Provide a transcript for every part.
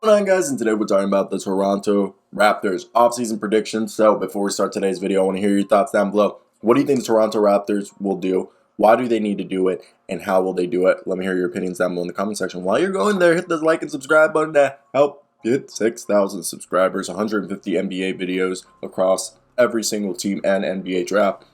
Going on, guys, and today we're talking about the Toronto Raptors offseason predictions. So before we start today's video, I want to hear your thoughts down below. What do you think the Toronto Raptors will do? Why do they need to do it? And how will they do it? Let me hear your opinions down below in the comment section. While you're going there, hit the like and subscribe button to help get 6,000 subscribers, 150 NBA videos across every single team and NBA draft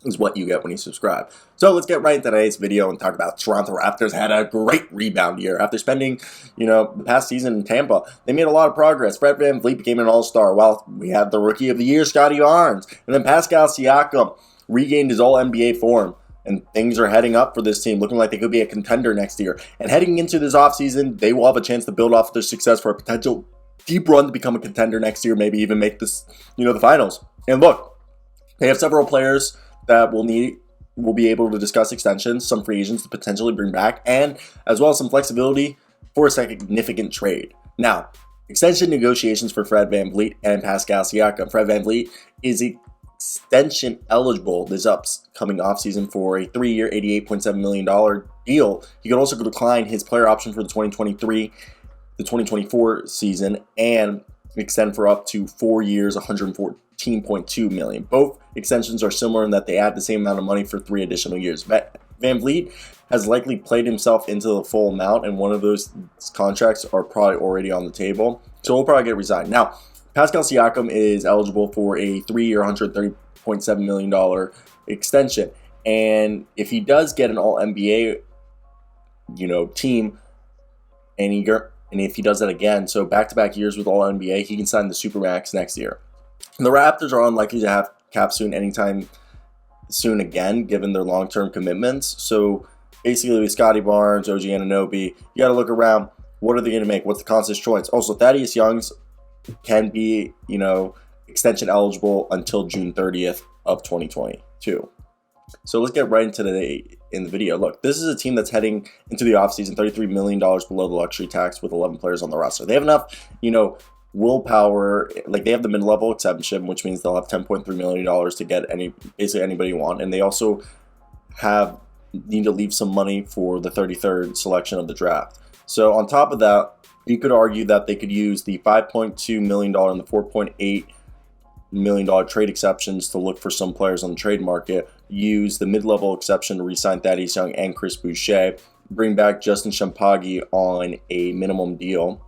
is what you get when you subscribe. So let's get right into today's video and talk about Toronto Raptors had a great rebound year. After spending, the past season in Tampa, they made a lot of progress. Fred VanVleet became an all-star, while we had the Rookie of the Year, Scottie Barnes. And then Pascal Siakam regained his all-NBA form. And things are heading up for this team, looking like they could be a contender next year. And heading into this offseason, they will have a chance to build off their success for a potential deep run to become a contender next year, maybe even make this, the finals. And look, they have several players that will be able to discuss extensions, some free agents to potentially bring back, and as well as some flexibility for a significant trade. Now, extension negotiations for Fred VanVleet and Pascal Siakam. Fred VanVleet is extension eligible this upcoming offseason for a 3-year, $88.7 million deal. He could also decline his player option for the 2024 season and extend for up to 4 years, $114.2 million. Both extensions are similar in that they add the same amount of money for 3 additional years. VanVleet has likely played himself into the full amount, and one of those contracts are probably already on the table, so he'll probably get resigned. Now, Pascal Siakam is eligible for a 3-year, $130.7 million extension, and if he does get an All-NBA, team, and if he does that again, so back-to-back years with All-NBA, he can sign the Supermax next year. And the Raptors are unlikely to have cap soon anytime soon again, given their long-term commitments. So basically with Scottie Barnes, OG Anunoby, you got to look around. What are they going to make? What's the conscious choice? Also, Thaddeus Young's can be, extension eligible until June 30th of 2022. So let's get right into the video. Look, this is a team that's heading into the offseason $33 million below the luxury tax with 11 players on the roster. They have enough, willpower. Like, they have the mid-level exception, which means they'll have $10.3 million to get basically anybody you want. And they also need to leave some money for the 33rd selection of the draft. So on top of that, you could argue that they could use the $5.2 million and the $4.8 million trade exceptions to look for some players on the trade market, use the mid-level exception to re-sign Thaddeus Young and Chris Boucher, bring back Justin Champaghi on a minimum deal.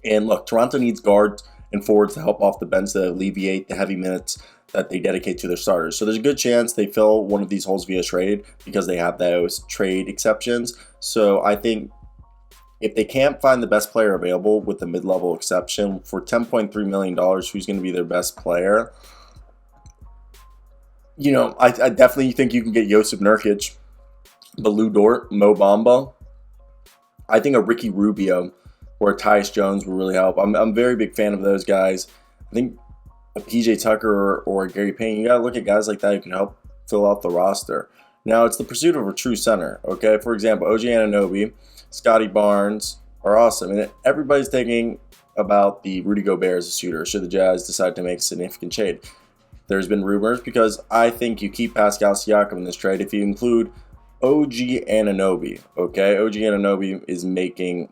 And look, Toronto needs guards and forwards to help off the bench to alleviate the heavy minutes that they dedicate to their starters. So there's a good chance they fill one of these holes via trade because they have those trade exceptions. So I think if they can't find the best player available with the mid-level exception for $10.3 million, who's going to be their best player? I definitely think you can get Jusuf Nurkic, but Lou Dort, Mo Bamba. I think a Ricky Rubio or a Tyus Jones will really help. I'm a very big fan of those guys. I think a PJ Tucker or a Gary Payne, you got to look at guys like that who can help fill out the roster. Now, it's the pursuit of a true center, okay? For example, OG Anunoby, Scottie Barnes are awesome. And everybody's thinking about the Rudy Gobert as a shooter should the Jazz decide to make a significant trade. There's been rumors because I think you keep Pascal Siakam in this trade if you include OG Anunoby, okay? OG Anunoby is making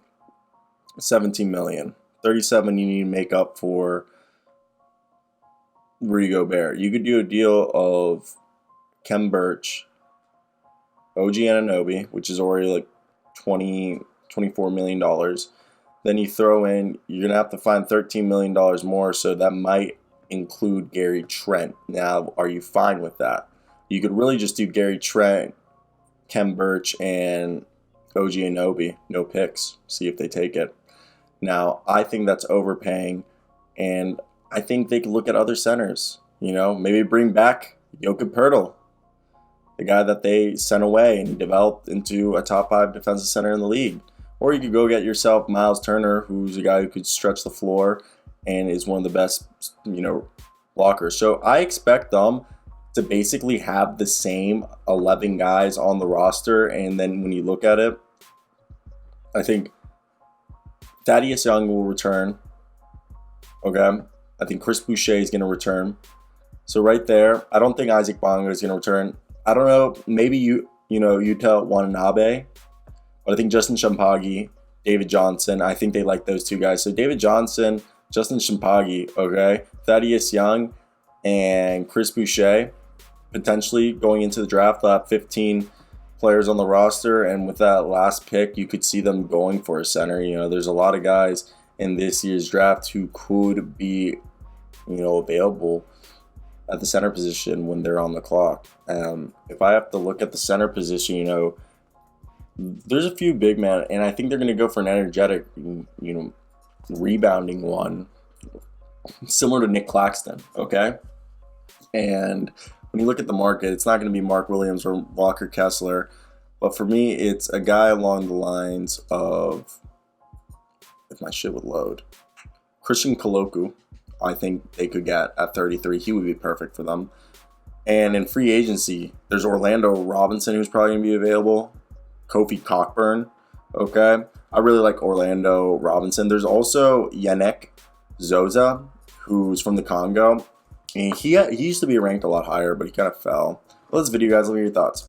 $17 million. $37 you need to make up for Rudy Gobert. You could do a deal of Kem Birch, OG Anunoby, which is already like $24 million. Then you throw in, you're going to have to find $13 million more, so that might include Gary Trent. Now, are you fine with that? You could really just do Gary Trent, Kem Birch, and OG Anunoby, no picks, see if they take it. Now, I think that's overpaying, and I think they could look at other centers. Maybe bring back Jokic Poeltl, the guy that they sent away and developed into a top 5 defensive center in the league. Or you could go get yourself Miles Turner, who's a guy who could stretch the floor and is one of the best, blockers. So I expect them to basically have the same 11 guys on the roster. And then when you look at it, I think Thaddeus Young will return. Okay. I think Chris Boucher is going to return. So right there, I don't think Isaac Bonga is going to return. I don't know. Maybe Yuta Watanabe, but I think Justin Champaghi David Johnson. I think they like those two guys. So David Johnson, Justin Shimpagi, okay, Thaddeus Young, and Chris Boucher, potentially going into the draft. They'll have 15 players on the roster, and with that last pick, you could see them going for a center. You know, there's a lot of guys in this year's draft who could be, you know, available at the center position when they're on the clock. If I have to look at the center position, you know, there's a few big men, and I think they're going to go for an energetic, you know, rebounding one, similar to Nick Claxton, okay? And when you look at the market, it's not going to be Mark Williams or Walker Kessler, but for me, it's a guy along the lines of, if my shit would load, Christian Colocu. I think they could get at 33. He would be perfect for them. And in free agency, there's Orlando Robinson, who's probably going to be available. Kofi Cockburn, okay? I really like Orlando Robinson. There's also Yannick Zoza, who's from the Congo. And he used to be ranked a lot higher, but he kind of fell. Well, this video, guys. Let me know your thoughts.